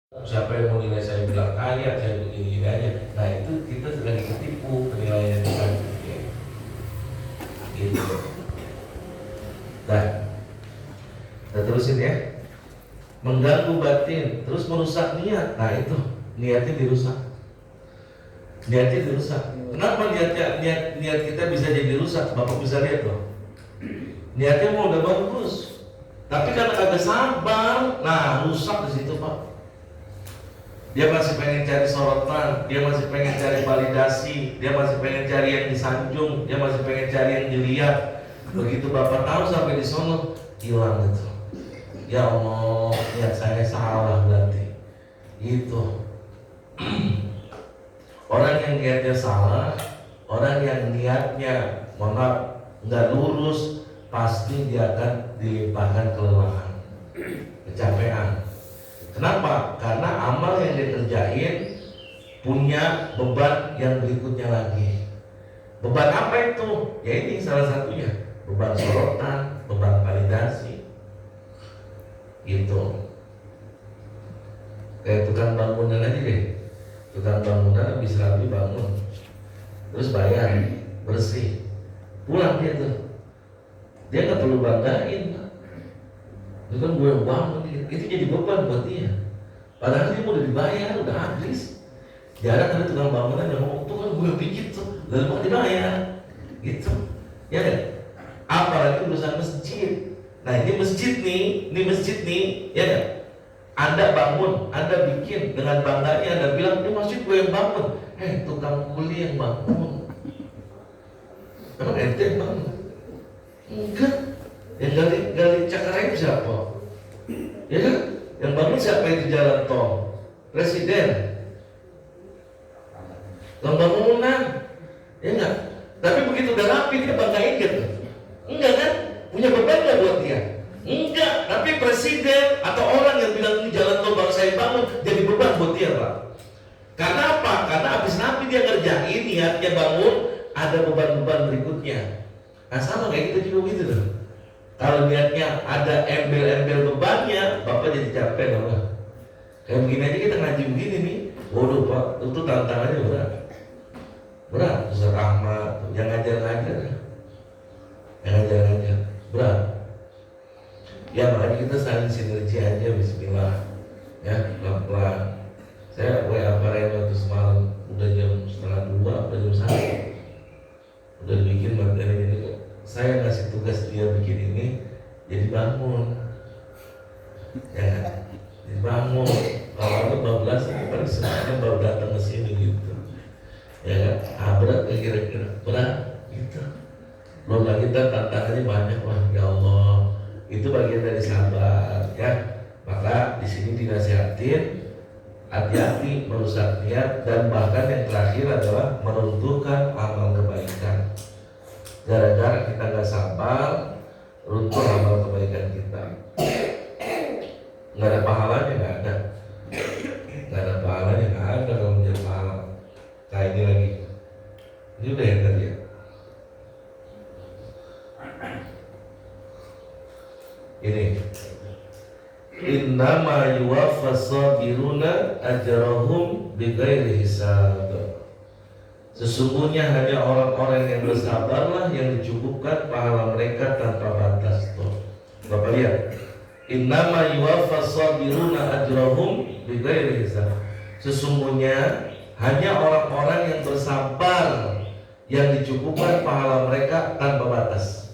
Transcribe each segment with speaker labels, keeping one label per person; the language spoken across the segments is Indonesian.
Speaker 1: Siapa yang mau nilai saya bilang kaya, saya begini aja. Nah itu kita sedang ditipu penilaian kita. Gitu. Nah, kita terusin ya. Mengganggu batin, terus merusak niat. Nah itu niatnya dirusak. Niatnya dirusak. Kenapa niat kita bisa jadi rusak? Bapak bisa lihat loh. Niatnya mau udah bagus, tapi karena kagak sabar, nah rusak di situ Pak. Dia masih pengen cari sorotan, dia masih pengen cari validasi, dia masih pengen cari yang disanjung, dia masih pengen cari yang dilihat. Begitu Bapak tahu sampai di sono, hilang itu. Ya Allah, niat saya salah berarti. Gitu. Orang yang niatnya salah, orang yang niatnya nggak lurus, pasti dia akan dilimpahkan kelelahan, kecapean. Kenapa? Karena amal yang dikerjain punya beban yang berikutnya lagi. Beban apa itu? Ya ini salah satunya, beban sorotan, beban validasi. Gitu. Kayak tukang bangunan aja deh. Tukang bangunan habis rapi bangun, terus bayar, bersih, pulang dia tuh. Dia nggak perlu banggain, itu kan gue yang bangun, itu jadi beban buat dia. Padahal dia udah dibayar, udah habis. Jarang ada tukang bangunan yang ngomong, tuh kan gue pijit tuh, lalu mau dibayar, gitu. Ya kan? Apalagi urusan masjid. Nah ini masjid nih, ya kan? Anda bangun, Anda bikin dengan bangganya, Anda bilang, ini masjid gue yang bangun. Tukang kuli yang bangun. Emang ente yang bangun? Enggak. Yang gali cakarannya siapa? Ya kan? Yang bangun siapa itu jalan tol? Presiden. Bangunan. Ya enggak? Tapi begitu udah rapi dia banggain gitu. Enggak kan? Punya beban gak buat dia? Enggak. Tapi presiden atau orang yang bilang ini jalan tol baru saya bangun, jadi beban buat dia Pak. Karena apa? Karena habis rapi dia ngerjain, niatnya bangun, ada beban-beban berikutnya. Nah sama kayak kita juga gitu loh. Kalau niatnya ada embel-embel bebannya, Bapak jadi capek loh. Kayak begini aja kita ngaji begini nih. Waduh Pak, itu tantangannya berat. Berat, Ustaz Ahmad, yang ngajar-ngajar. Yang ngajar-ngajar, berat. Ya makanya kita saling sinergi aja, bismillah. Ya, pelan-pelan. Saya WA Pak Reno waktu semalam, udah jam 1:30, udah jam 1. Udah bikin materi ini kok. Saya ngasih tugas dia bikin ini, jadi bangun. Ya, jadi bangun. Kalau bablas, paling sebenarnya baru datang ke sini gitu. Ya kan? Berat kira-kira, berat gitu. Belum lagi tantangannya banyak lah, ya Allah. Itu bagian dari sabar, ya. Maka di sini dinasihatin hati-hati merusak niat, dan bahkan yang terakhir adalah meruntuhkan amal kebaikan. Gara-gara kita nggak sabar, runtuh amal kebaikan kita. Nggak ada pahalanya, nggak ada. Nggak ada pahalanya, nggak ada kalau menjadi pahala. Nah ini lagi. Ini udah yang tadi ya. Ini. Innama yuwaffas sabiruna ajrahum bighairi hisab. Sesungguhnya hanya orang-orang yang bersabarlah yang dicukupkan pahala mereka tanpa batas. Tuh. Bapak lihat. Innama yuwaffas sabiruna ajrahum bighairi hisab. Sesungguhnya hanya orang-orang yang bersabar yang dicukupkan pahala mereka tanpa batas.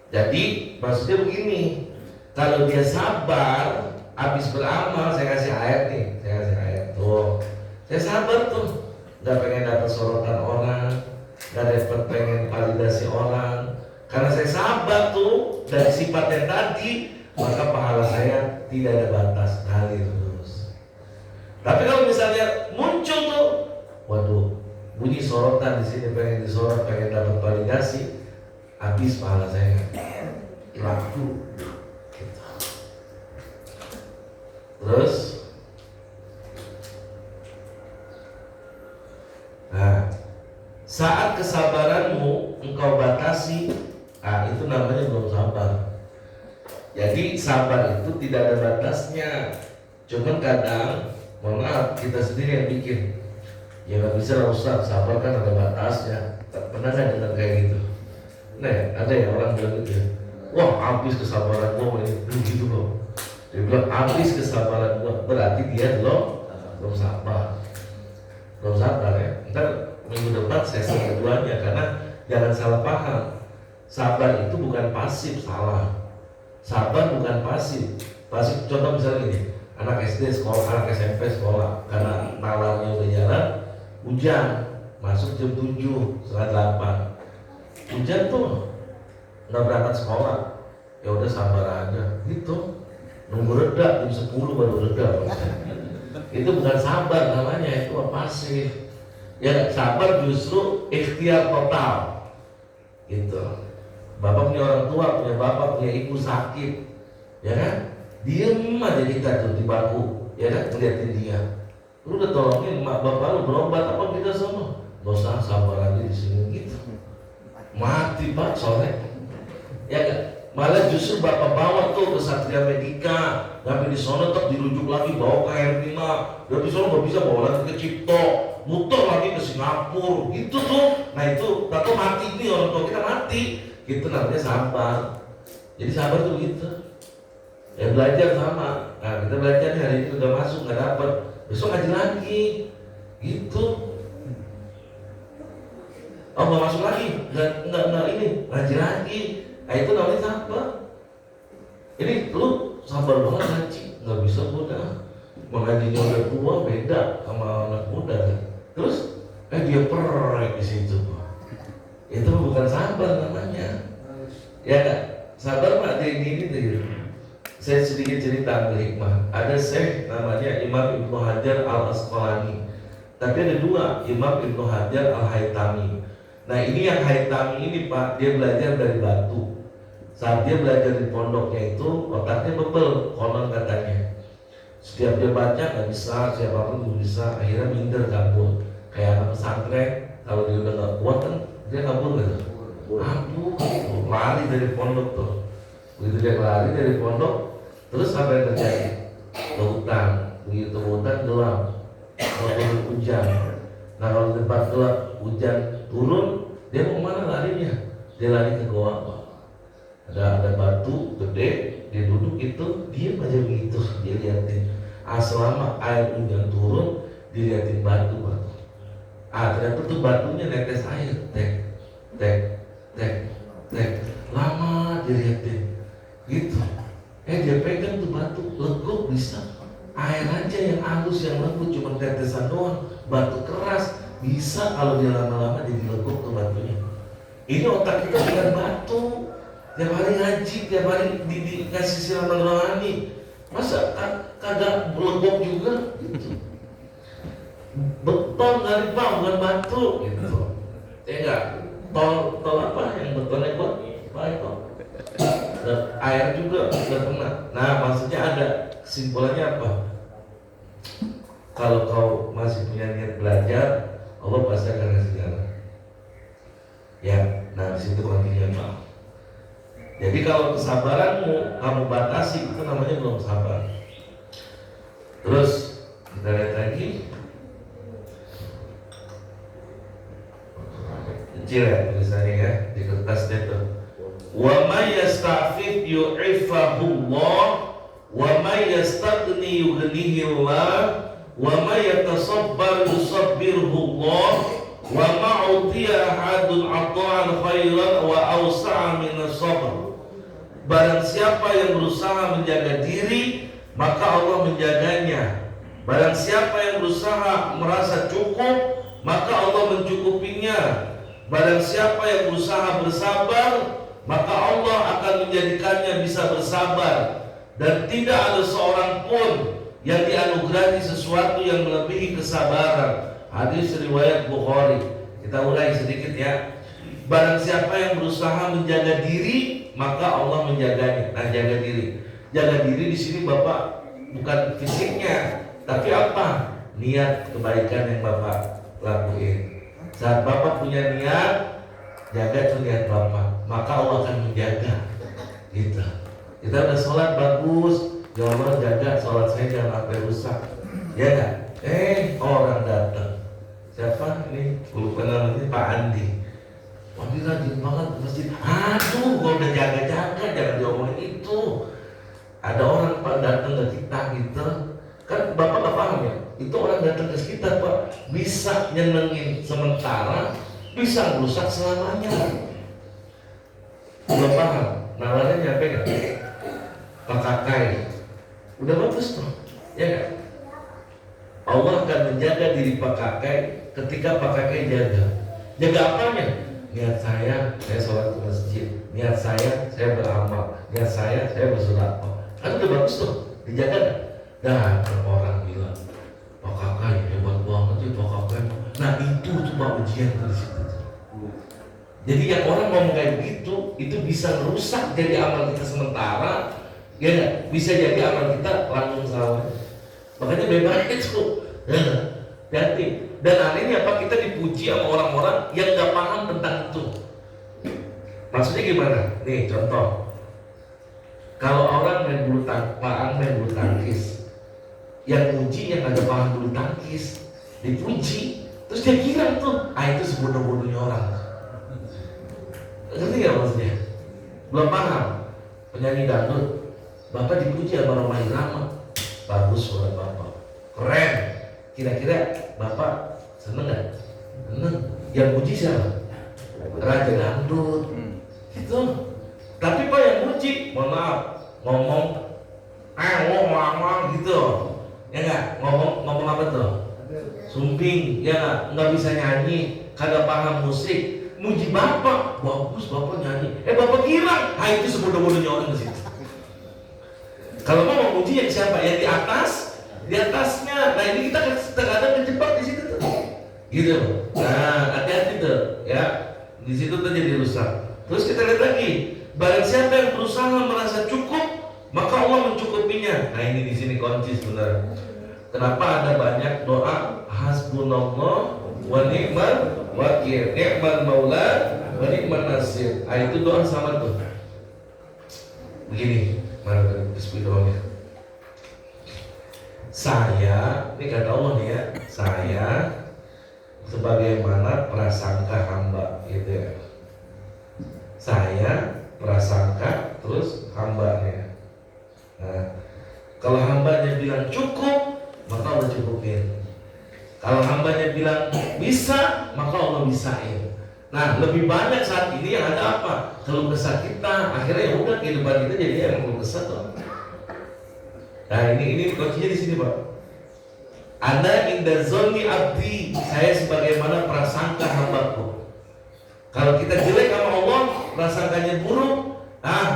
Speaker 1: Jadi maksudnya begini, kalau dia sabar, habis beramal, saya kasih ayat nih, tuh, saya sabar tuh, nggak pengen dapat sorotan orang, nggak dapat pengen validasi orang, karena saya sabar tuh dari sifat yang tadi, maka pahala saya tidak ada batas, ngalir terus. Tapi kalau misalnya muncul tuh, waduh, bunyi sorotan di sini, pengen disorot, pengen dapat validasi, habis pahala saya laku. Terus, nah, saat kesabaranmu engkau batasi, itu namanya belum sabar. Jadi sabar itu tidak ada batasnya. Cuman kadang, mohon maaf, kita sendiri yang bikin. Ya nggak bisa lah Ustaz, sabar kan ada batasnya. Pernah nggak dengar kayak gitu? Nah, ada ya orang bilang gitu ya, wah habis kesabaran gua ini gitu loh. Dia bilang habis kesabaran gua, berarti dia belum sabar. Belum sabar ya. Ntar minggu depan sesi keduanya, karena jangan salah paham. Sabar itu bukan pasif, salah. Sabar bukan pasif. Pasif contoh misalnya gini, anak SD sekolah, anak SMP sekolah, karena nalarnya udah jalan, hujan, masuk jam 7, setengah 8. Hujan tuh nggak berangkat sekolah, ya udah sabar aja, gitu. Nunggu reda jam 10 baru reda. Itu bukan sabar namanya, itu pasif. Ya sabar justru ikhtiar total, gitu. Bapak punya orang tua, punya bapak, punya ibu sakit, ya kan? Diem aja kita tuh di baku, ya kan? Ngeliatin dia. Lu udah tolongin mak bapak lu berobat apa kita semua? Gak usah, sabar aja di sini gitu. Mati Pak sore, ya kan? Malah justru bapak bawa tuh ke Satria Medika, tapi di sana tetap dirujuk lagi, bawa ke Hermina, dari sana nggak bisa bawa lagi ke Cipto, muter lagi ke Singapura, gitu tuh. Nah itu, takut mati nih orang tua kita mati, gitu namanya sabar. Jadi sabar tuh gitu. Ya belajar sama, nah kita belajar nih hari ini udah masuk nggak dapet, besok ngaji lagi, gitu. Oh nggak masuk lagi, nggak ini ngaji lagi. Nah itu namanya sabar. Ini lu sabar banget ngaji, nggak bisa mudah. Mengajinya udah tua beda sama anak muda kan. Terus dia perek di situ. Itu bukan sabar namanya. Ya nggak, sabar mah ini gitu. Saya sedikit cerita ambil hikmah. Ada Syekh namanya Imam Ibnu Hajar Al Asqalani. Tapi ada dua, Imam Ibnu Hajar Al Haytami. Nah ini yang Haytami ini Pak, dia belajar dari batu. Saat dia belajar di pondoknya itu otaknya bebel, konon katanya. Setiap dia baca nggak bisa, siapapun nggak bisa, akhirnya minder kabur. Kayak anak pesantren, kalau dia udah nggak kuat kan dia kabur gitu. Aduh, lari dari pondok tuh. Begitu dia lari dari pondok, terus apa yang terjadi? Ke hutan, begitu hutan gelap, mau turun hujan. Nah kalau tempat gelap hujan turun, dia mau kemana larinya? Dia lari ke goa. Ada batu gede, dia duduk itu, diam aja begitu, dia liatin. Selama air hujan turun, diliatin batu. Ternyata tuh batunya netes air, tek. Lama diliatin, gitu. Dia pegang tuh batu, legok bisa. Air aja yang halus, yang lembut, cuma tetesan doang. Batu keras bisa kalau dia lama-lama jadi legok tuh batunya. Ini otak kita bukan batu. Tiap hari ngaji, tiap hari dikasih siraman rohani, masa kagak legok juga gitu. Beton dari Pak, bukan batu gitu. Ya enggak, tol apa yang betonnya kuat? Pak, dan air juga sudah kena. Nah maksudnya ada kesimpulannya apa? Kalau kau masih punya niat belajar, Allah pasti akan kasih jalan. Ya, nah disitu kuncinya Pak. Jadi kalau kesabaranmu kamu batasi, itu namanya belum sabar. Terus kita lihat lagi, kecil ya tulisannya ya di kertas itu. Wa may yasta'fif yu'ifahullah, wa may yastagni yughnihillah, wa may yatasabbar yusabbirhullah, wa ma'utiya ahadun ata'an khairan wa awsa'a min as-sabr. Barang siapa yang berusaha menjaga diri, maka Allah menjaganya. Barang siapa yang berusaha merasa cukup, maka Allah mencukupinya. Barang siapa yang berusaha bersabar, maka Allah akan menjadikannya bisa bersabar. Dan tidak ada seorang pun yang dianugerahi sesuatu yang melebihi kesabaran. Hadis riwayat Bukhari. Kita ulangi sedikit ya. Barang siapa yang berusaha menjaga diri, maka Allah menjaganya. Nah, jaga diri. Jaga diri di sini Bapak bukan fisiknya, tapi apa? Niat kebaikan yang Bapak lakuin. Saat Bapak punya niat, jaga itu niat Bapak, maka Allah akan menjaga. Gitu. Kita udah sholat bagus, ya Allah jaga sholat saya jangan sampai rusak, ya nggak? Orang datang, siapa ini? Lupa namanya, Pak Andi. Wah dia rajin banget ke masjid. Aduh, gua udah jaga-jaga, jangan diomongin itu. Ada orang Pak datang ke kita gitu, kan Bapak nggak paham ya? Itu orang datang ke kita Pak, bisa nyenengin sementara, bisa merusak selamanya. Belum paham, nalarnya nyampe nggak? Pak Kakai, udah bagus tuh, ya nggak? Allah akan menjaga diri Pak Kakai ketika Pak Kakai jaga apanya? Niat saya sholat ke masjid. Niat saya beramal. Niat saya bersedekah. Kan udah bagus tuh, dijaga kan? Dan orang bilang, Pak Kakai hebat banget ya Pak Kakai. Nah itu cuma ujian dari situ. Jadi yang orang ngomong kayak begitu, itu bisa merusak jadi amal kita sementara, ya nggak? Bisa jadi amal kita langsung salah. Makanya bebas itu. Hati. Dan anehnya apa, kita dipuji sama orang-orang yang gak paham tentang itu. Maksudnya gimana? Nih contoh, kalau orang main bulu tangkis, yang puji yang agak paham bulu tangkis, dipuji, terus dia kira tuh, itu sebodoh-bodohnya orang. Ngerti gak maksudnya? Belum paham. Penyanyi dangdut, Bapak dipuji sama Roma Irama, bagus suara Bapak, keren. Kira-kira Bapak seneng gak? Seneng. Yang puji siapa? Raja dangdut. Gitu. Tapi Pak yang puji, mohon maaf, ngomong lama gitu. Ya nggak? Ngomong apa tuh? Sumping, ya nggak bisa nyanyi, kagak paham musik. Muji Bapak, bagus Bapak nyanyi. Bapak kira, itu sebodoh-bodohnya orang di situ. Kalau mau muji yang siapa? Yang di atas? Di atasnya. Nah ini kita terkadang kejebak di situ tuh, gitu. Nah hati-hati tuh, ya. Di situ tuh jadi rusak. Terus kita lihat lagi, barang siapa yang berusaha merasa cukup, maka Allah mencukupinya. Nah ini di sini kunci sebenarnya. Kenapa ada banyak doa hasbunallah wa ni'mal wakil, ni'mal maula wa ni'mal nasir. Itu doa sama tuh. Begini, mari bismillah. Saya, ini kata Allah nih ya, saya sebagaimana prasangka hamba, gitu ya. Saya prasangka terus hambanya. Nah, kalau hambanya bilang cukup, maka Allah cukupin. Kalau hambanya bilang bisa, maka Allah bisain. Nah, lebih banyak saat ini yang ada apa? Keluh kesah kita, akhirnya ya udah kehidupan kita jadi yang keluh kesah tuh. Nah ini kuncinya di sini Pak. Ana inda zonni abdi, saya sebagaimana prasangka hambaku. Kalau kita jelek sama Allah, prasangkanya buruk,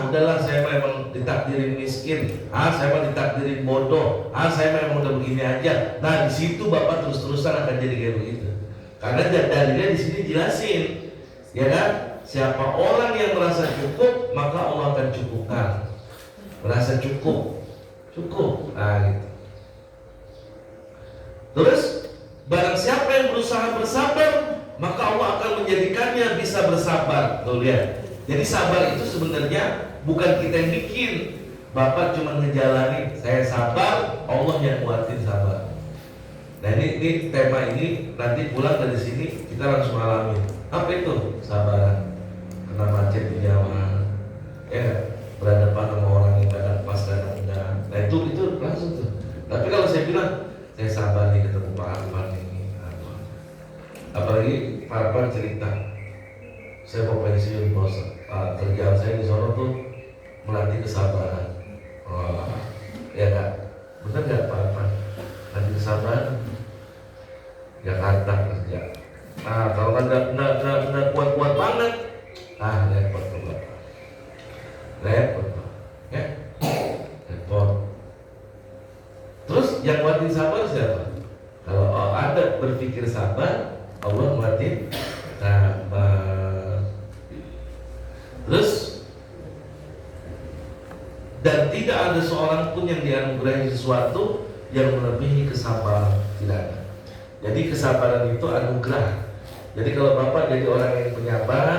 Speaker 1: udahlah saya memang ditakdirin miskin, saya memang ditakdirin bodoh, saya memang udah begini aja. Nah di situ Bapak terus-terusan akan jadi kayak begitu. Karena dalilnya di sini jelasin, ya kan? Siapa orang yang merasa cukup, maka Allah akan cukupkan. Merasa cukup. Nah gitu. Terus barang siapa yang berusaha bersabar, maka Allah akan menjadikannya bisa bersabar. Tuh lihat. Jadi sabar itu sebenarnya bukan kita yang bikin. Bapak cuma ngejalanin, saya sabar, Allah yang kuatin sabar. Nah ini tema ini nanti pulang dari sini kita langsung alamin. Apa itu? Sabaran. Kena macet di jalan, ya berhadapan sama orang yang kadang pas kadang enggak. Nah itu langsung tuh. Tapi kalau saya bilang saya sabar nih ketemu Pak Arfan ini, apalagi Pak Arfan cerita, saya mau pensiun bos, kerjaan saya di sono tuh melatih kesabaran. Ya nggak, benar nggak Pak Arfan? Melatih kesabaran, Jakarta kerja. Kalau nggak kuat-kuat banget, repot tuh Pak. Repot ya, repot. Terus yang nguatin sabar siapa? Kalau ada berpikir sabar, Allah nguatin sabar. Terus dan tidak ada seorang pun yang dianugerahi sesuatu yang melebihi kesabaran, tidak ada. Jadi kesabaran itu anugerah. Jadi kalau Bapak jadi orang yang penyabar,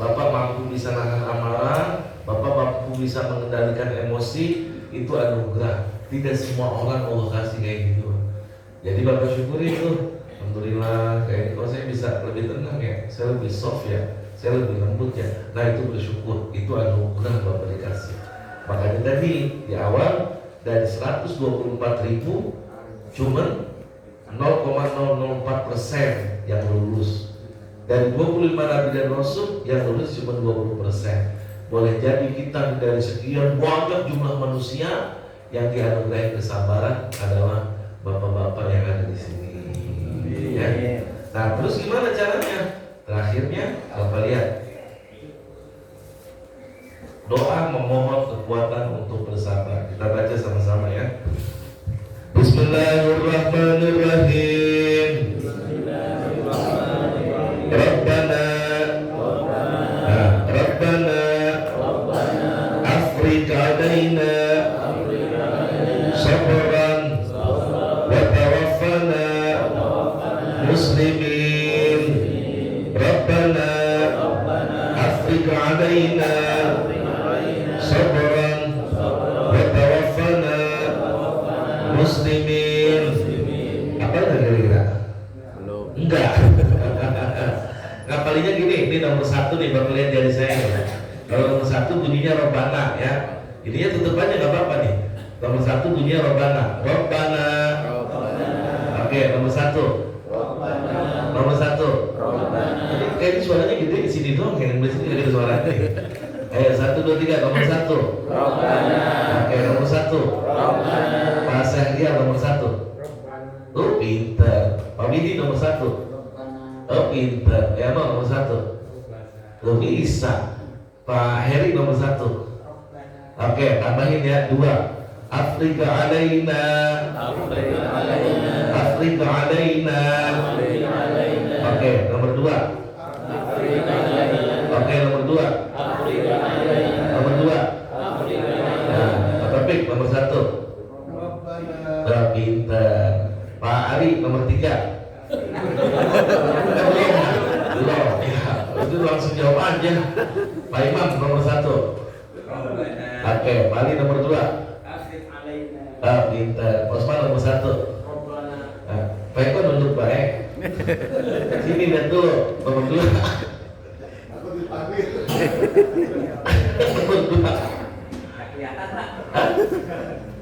Speaker 1: Bapak mampu bisa nahan amarah, Bapak mampu bisa mengendalikan emosi, itu anugerah. Tidak semua orang Allah kasih kayak gitu. Jadi Bapak syukuri itu. Alhamdulillah, kayak kalau saya bisa lebih tenang ya, saya lebih soft ya, saya lebih lembut ya. Nah itu bersyukur, itu anugerah Bapak dikasih. Makanya tadi di awal dari 124.000 cuman 0,004% yang lulus. Dari 25 nabi dan rasul yang lulus cuma 20%. Boleh jadi kita dari sekian banyak jumlah manusia yang dianugerahi kesabaran adalah bapak-bapak yang ada di sini. Ya. Nah, terus gimana caranya? Terakhirnya apa lihat? Doa memohon kekuatan untuk bersabar. Kita baca sama-sama ya. Bismillahirrahmanirrahim. Rabbana Afriq alaina sabran wa tawaffana muslimin. Rabbana Afriq alaina sabran wa tawaffana muslimin. Apa kira-kira? Enggak. Ngapalinya gini, ini nomor 1 nih, baru lihat dari saya. Kalau nomor 1 bunyinya Robbana ya. Ininya tutup aja nggak apa-apa nih. Nomor 1 bunyinya Robbana. Robbana. Oke, nomor 1. Nomor 1. Jadi kayaknya suaranya gede di sini doang, yang di sini nggak ada suaranya. Ayo 1, 2, 3, nomor 1. Oke, nomor 1. Pak Sehria nomor 1. Oh pinter. Pak Widi nomor 1. Oh pinter. Ya nomor 1. Lo bisa. Pak Heri nomor 1. Oke, tambahin ya 2. Afrika alaina. Afrika alaina. Oke, nomor 2. Oke, nomor 2. Nomor 2. Nah, Pak Topik nomor 1. Oh, pinter. Pak Ari nomor 3. Belum. Itu langsung jawab aja. Pak Imam nomor 1. Oke, Pak Ali nomor 2. Ah, pintar. Pak Osman nomor 1. Nah, Pak Eko nunduk baik. Sini lihat dulu nomor 2. Aku dipanggil. Nomor 2.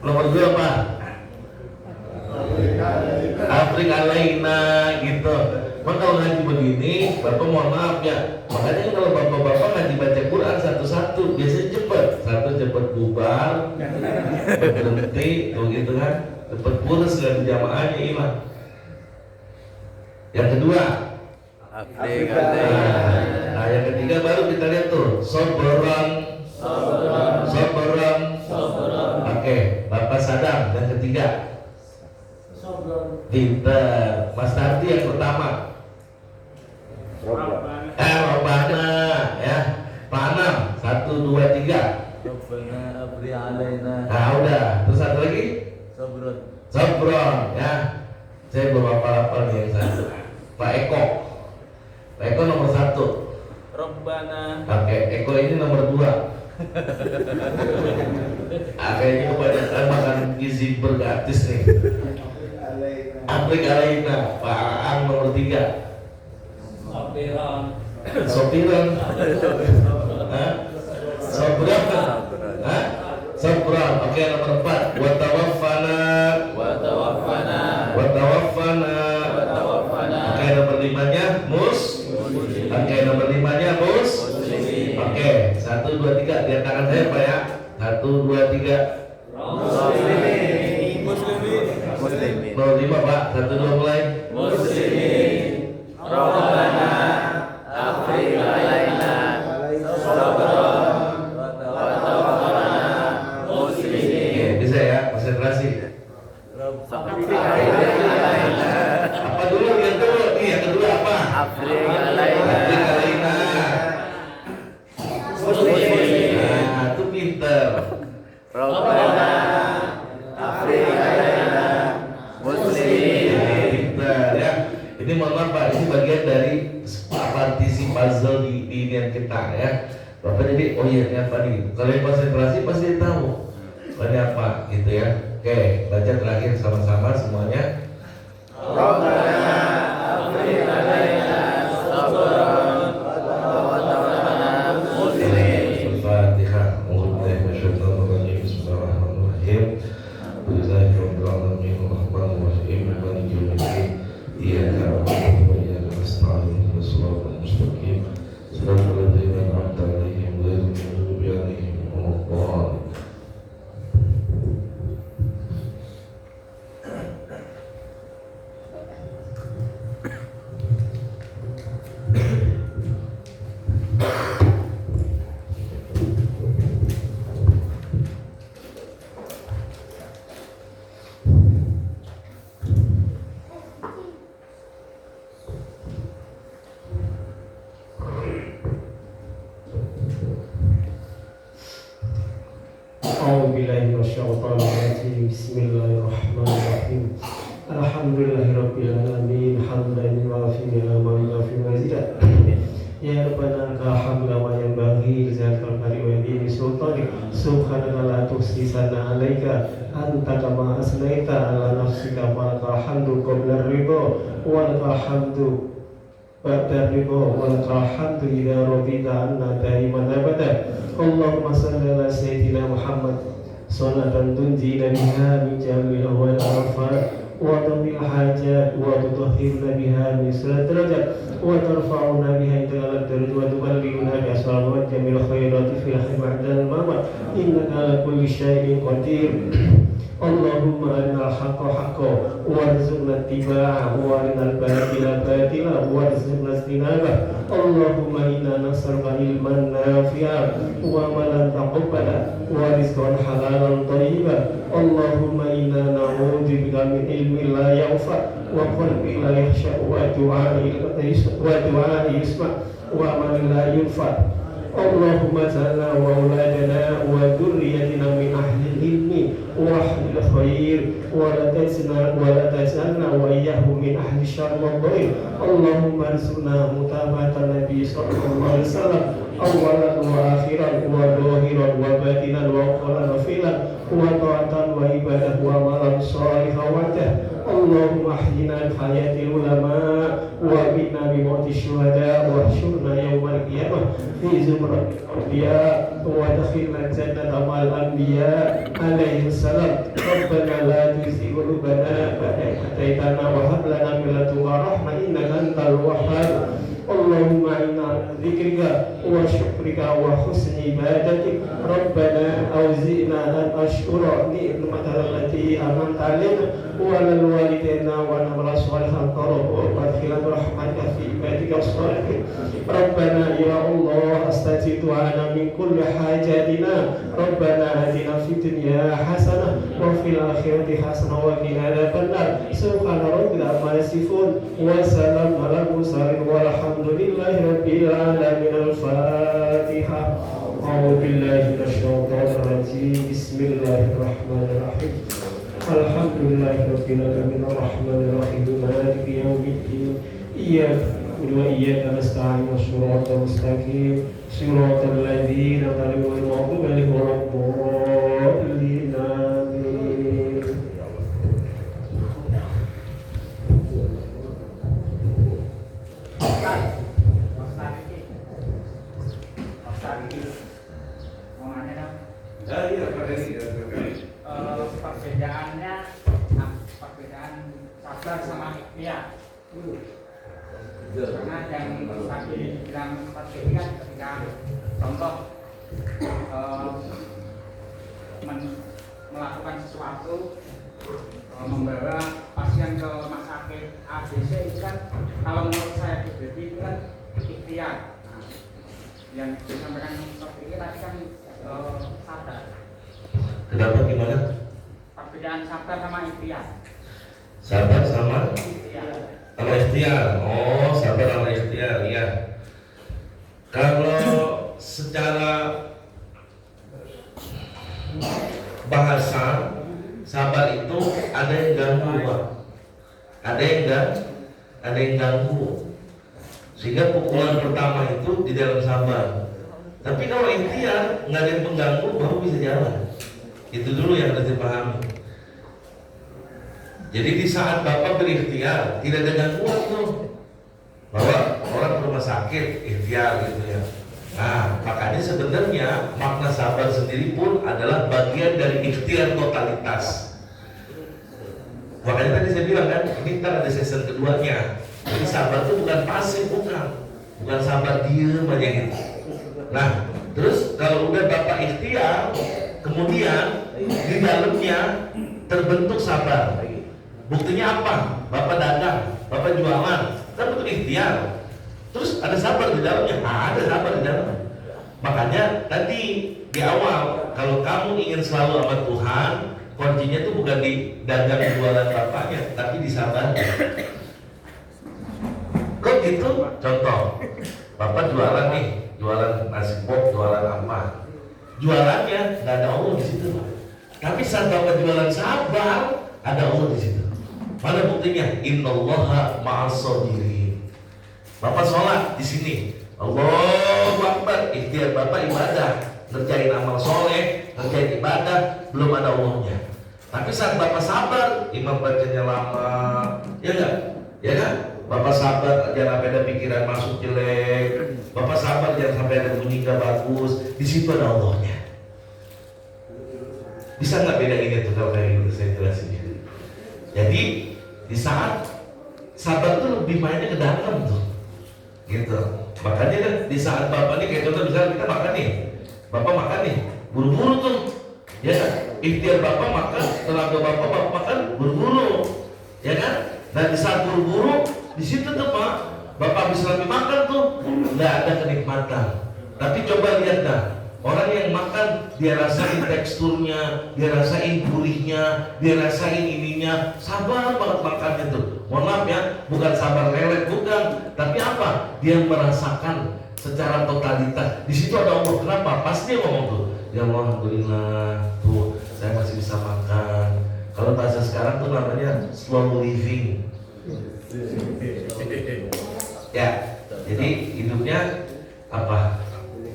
Speaker 1: Nomor 2 apa? Afrika alaina gitu. Maka kalau ngaji begini, Bapak mohon maaf ya. Makanya kalau bapak-bapak ngaji baca Quran satu-satu, biasanya cepat. Satu cepat bubar, berhenti, tuh gitu kan. Cepat pulas dan jamaahnya hilang. Yang kedua, Afrika alaina. Nah, yang ketiga baru kita lihat tuh, sobron. Oke, Bapak Sadam yang ketiga. Pinter. Mas Tardi yang pertama. Robbana ya. Pak Anam 1, 2, 3.
Speaker 2: Rabbana Afriq alaina.
Speaker 1: Nah udah. Terus satu lagi. Sobron ya. Saya belum hafal nih yang satu. Pak Eko. Pak Eko nomor 1.
Speaker 2: Rabbana.
Speaker 1: Oke, Eko ini nomor 2. Kayaknya kebanyakan makan gizi bergratis nih. Afrika alaina. Pak Ang nomor 3. Sopiran. Sobran. Oke, nomor 4. Watawaffana. Oke, nomor 5-nya mus. Oke, nomor 5-nya mus. Oke, 1, 2, 3. Lihat tangan saya Pak ya. 1, 2, 3. Muslimin. 05 Pak. 1, 2 mulai.
Speaker 2: Muslimin. Rabbana Afriq alaina sabran wa tawaffana muslimin.
Speaker 1: Oke, bisa ya, konsentrasi. Apa dulu yang dulu? Yang kedua apa?
Speaker 2: Afriq alaina.
Speaker 1: Nah, itu pinter.
Speaker 2: Rabbana Afriq alaina muslimin.
Speaker 1: Pinter ya. Ini mohon maaf Pak, ini bagian dari partisi puzzle di inian kita ya. Bapak jadi, oh iya ini apa nih? Kalau yang konsentrasi pasti tahu. Banyak Pak gitu ya. Oke, baca terakhir sama-sama semuanya.
Speaker 2: Rabbana afrigh alaina sabran wa tawaffana muslimin.
Speaker 1: Al-Fatihah. A'udzubillahi minasyaitonir rajim. Bismillahirrahmanirrahim. Alhamdulillahi rabbil alamin arrahmanir rahim maliki yaumiddin. Iyyaka na'budu wa iyyaka nasta'in ihdinas siratal mustaqim. Shiratal ladzina an'amta 'alaihim ghairil maghdubi 'alaihim waladdallin.
Speaker 3: A'udzubillahi minasyaitonir rajim. Bismillahirrahmanirrahim. Alhamdulillahirabbil alamin hamdan yuwafi ni'amahu wa yuwafi mazidah. Ya Rabbana lakal hamdu kama yanbaghi li zatil karim wa li sultanik. Subhanaka la tuhsi sana 'alaika anta kama asnaita 'ala nafsika wa lakal hamdu qabla ridha wa lakal hamdu ba'da ridha wa lakal hamdu idza radita anna daiman abada. Allahumma salli ala sayyidina Muhammad salatan tunjina biha min jamil awal al-afat wa tamil hajat wa tutahhirna biha min salat derajat wa tarfa'una biha ila darajat wa tuballighuna bi asrar wa jamil khairati fil hayati ba'da al-mamat innaka ala kulli syai'in qadir. Allahumma arinal haqqa haqqan warzuqna ittiba'ahu wa arinal batila batila warzuqna ijtinabah. Allahumma inna nas'aluka ilman nafi'an wa amalan taqabbala wa rizqan halalan thayyiban. Allahumma inna na'udzubika min ilmin la yanfa' wa qalbin la yakhsha' wa du'a'i yusma' wa amalin la yunfa'. Allahumma ja'alna wa auladana wa dhurriyyatina min ahli ilmi wa ahli khair wa la taj'alna wa iyyahum min ahli syarr wa dhair. Allahumma arzuqna mutabatan nabi sallallahu alaihi wasallam awalan wa akhiran wa zahiran wa batinan wa qawlan wa fi'lan wa ta'atan wa ibadah wa amalan shalihan wa dah. Allahumma ahyina hayatil ulama wa bina bi mauti syuhada wa syurna yawmal qiyamah fi zumratil anbiya wa dakhilna jannata ma'al anbiya alaihi salam. Rabbana la tuzigh qulubana ba'da idh hadaytana wa hab lana min ladunka rahmah innaka antal wahhab. Allahumma inna ala dzikrika wa syukrika wa husni ibadatik. Rabbana awzi'na an ashkura ni'mataka allati an'amta 'alaina wa 'alal walidayna wa na'mal shalihan tarabbu wa adkhilna rahmatika fi ibadika shalihin. Rabbana ya Allah astajib du'ana min kulli hajatina. Rabbana atina fid dunya hasanah wa fil akhirati hasanah wa qina adzabannar. Subhana rabbika amma yasifun wa salamun 'alal mursalin walhamdulillahi rabbil alamin. Al-Fatihah. A'udzu billahi minasyaitonir rajim. Bismillahirrahmanirrahim. Alhamdulillahirabbil alamin arrahmanir rahim maliki yaumiddin. Iyyaka na'budu wa iyyaka nasta'in shiratal mustaqim shiratal ladzina an'amta 'alaihim ghairil maghdubi 'alaihim waladdallin.
Speaker 4: Perbedaannya sabar sama ikhtiar. Karena yang tadi bilang ikhtiar ketika contoh melakukan sesuatu, membawa pasien ke rumah sakit ABC itu kan kalau menurut saya pribadi itu kan ikhtiar. Nah, yang disampaikan seperti ini tadi kan sabar.
Speaker 1: Kenapa gimana?
Speaker 4: Perbedaan sabar sama ikhtiar.
Speaker 1: Sabar sama
Speaker 4: Ikhtiar.
Speaker 1: sama ikhtiar. Oh, sabar sama ikhtiar, ya. Kalau secara bahasa sabar itu ada yang ganggu, Pak. Ada yang ganggu. Sehingga pukulan pertama itu di dalam sabar. Tapi kalau ikhtiar nggak ada yang mengganggu, baru bisa jalan. Itu dulu yang harus dipahami. Jadi di saat Bapak berikhtiar, tidak ada gangguan tuh. Bahwa orang ke rumah sakit, ikhtiar gitu ya. Nah, makanya sebenarnya makna sabar sendiri pun adalah bagian dari ikhtiar totalitas. Makanya tadi saya bilang kan, ini ntar ada season keduanya. Jadi sabar itu bukan pasif, bukan sabar diem aja gitu. Nah, terus kalau udah Bapak ikhtiar, kemudian di dalamnya terbentuk sabar. Buktinya apa? Bapak dagang, Bapak jualan, kan bentuk ikhtiar. Terus ada sabar di dalamnya? Ada sabar di dalamnya. Makanya tadi di awal, kalau kamu ingin selalu sama Tuhan, kuncinya itu bukan di dagang jualan bapaknya, tapi di sabar. Kok gitu? Contoh, Bapak jualan nih, jualan nasi pop, jualan apa? Jualannya nggak ada Allah di situ. Tapi saat Bapak jualan sabar, ada Allah di situ. Mana buktinya? Innallaha ma'as-sabirin. Bapak sholat di sini, Allahu Akbar, ikhtiar Bapak ibadah, ngerjain amal soleh, ngerjain ibadah, belum ada Allahnya. Tapi saat Bapak sabar, imam bacanya lama, ya enggak? Ya kan? Bapak sabar, jangan sampai ada pikiran masuk jelek. Bapak sabar, jangan sampai ada bunyi gak bagus. Di situ ada Allahnya. Bisa nggak bedain itu kalau kayak gitu saya jelasin? Jadi di saat sabar tuh lebih mainnya ke dalam tuh, gitu. Makanya kan di saat Bapak nih kayak contoh misalnya kita makan nih, Bapak makan nih, buru-buru tuh, ya kan? Ikhtiar Bapak makan, tenaga Bapak makan buru-buru, ya kan? Dan di saat buru-buru di situ tuh Pak, Bapak habis lagi makan tuh nggak ada kenikmatan. Tapi coba lihat dah, orang yang makan dia rasain teksturnya, dia rasain gurihnya, dia rasain ininya, sabar banget makannya tuh. Mohon maaf ya, bukan sabar lelet, bukan, tapi apa? Dia merasakan secara totalitas. Di situ ada Allah. Kenapa? Pasti dia ngomong tuh, ya Allah, alhamdulillah, tuh saya masih bisa makan. Kalau bahasa sekarang tuh namanya slow living. Ya, jadi hidupnya apa?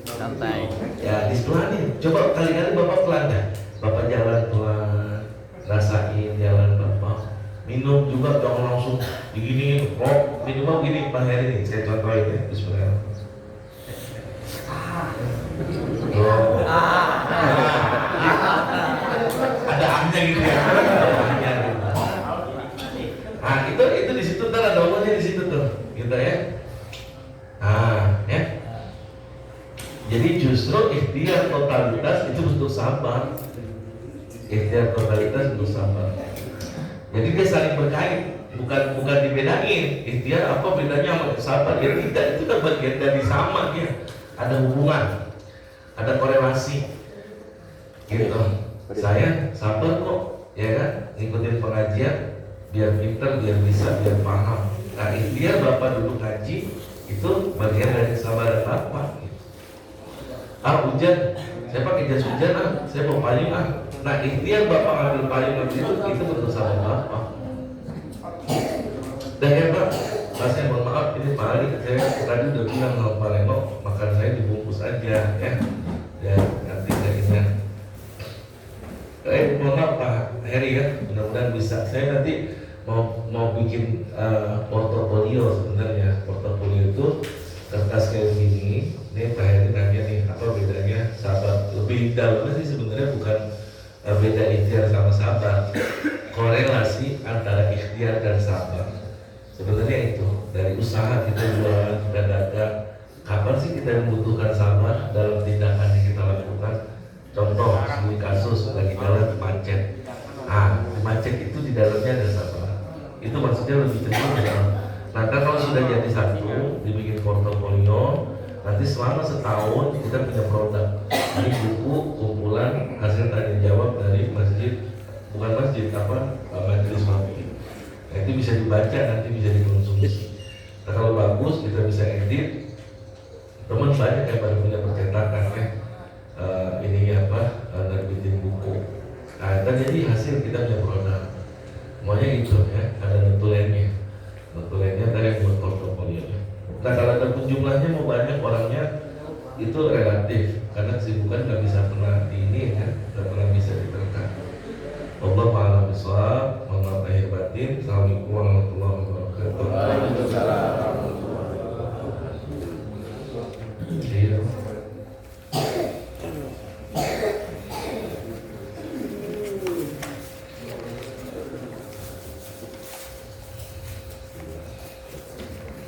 Speaker 2: Santai.
Speaker 1: Ya diselanin. Coba kali-kali Bapak pelan dah. Bapak jalan pelan, rasain jalan Bapak. Minum juga jangan langsung begini, rock minimal gini Pak Heri nih. Saya contohin ya, bismillah. Ada ahnya gitu ya. Nah itu di situ ntar ada Allahnya di situ tuh, gitu ya. Nah ya. Jadi justru ikhtiar totalitas itu bentuk sabar. Ikhtiar totalitas bentuk sabar. Jadi dia saling berkait, bukan dibedain. Ikhtiar apa bedanya sama sabar? Ya tidak, itu kan bagian dari sama dia. Ada hubungan, ada korelasi. Gitu. Saya sabar kok, ya kan? Ngikutin pengajian, biar pintar, biar bisa, biar paham. Nah ikhtiar Bapak duduk ngaji itu bagian dari kesabaran Bapak. Hujan, saya pakai jas hujan saya mau payung Nah ikhtiar Bapak ngambil payung itu bentuk sabar Bapak. Dan ya Pak, saya mohon maaf ini Pak Ali, saya tadi udah bilang sama Pak Leno, makan saya dibungkus aja ya. Ya nanti saya ingat. Mohon maaf Pak Heri ya, mudah-mudahan bisa. Saya nanti mau bikin portofolio sebenarnya. Portofolio itu kertas kayak gini. Ini Pak Heri nanya nih apa bedanya sabar. Lebih dalamnya sih sebenarnya bukan beda ikhtiar sama sabar. Korelasi antara ikhtiar dan sabar. Sebenarnya itu dari usaha kita jualan, kita dagang. Kapan sih kita membutuhkan sabar dalam tindakan yang kita lakukan? Contoh, sebuah kasus lagi jalan macet. Di macet itu di dalamnya ada sabar. Itu maksudnya lebih cenderung ya. Nah, kalau sudah jadi satu, dibikin portofolio, nanti selama setahun kita punya produk. Ini buku kumpulan hasil tanya jawab dari masjid, bukan masjid majelis mati. Nah, itu bisa dibaca, nanti bisa dikonsumsi. Nah, kalau bagus kita bisa edit. Teman banyak yang baru punya percetakan ya. Nerbitin buku. Nah, itu jadi hasil kita punya produk. Semuanya gitu ya, ada notulennya. Notulennya tadi buat portofolio. Nah, kalau ada jumlahnya mau banyak orangnya itu relatif karena kesibukan nggak bisa pernah di ini kan, nggak pernah bisa diterka. Assalamualaikum warahmatullahi wabarakatuh.
Speaker 2: Waalaikumsalam.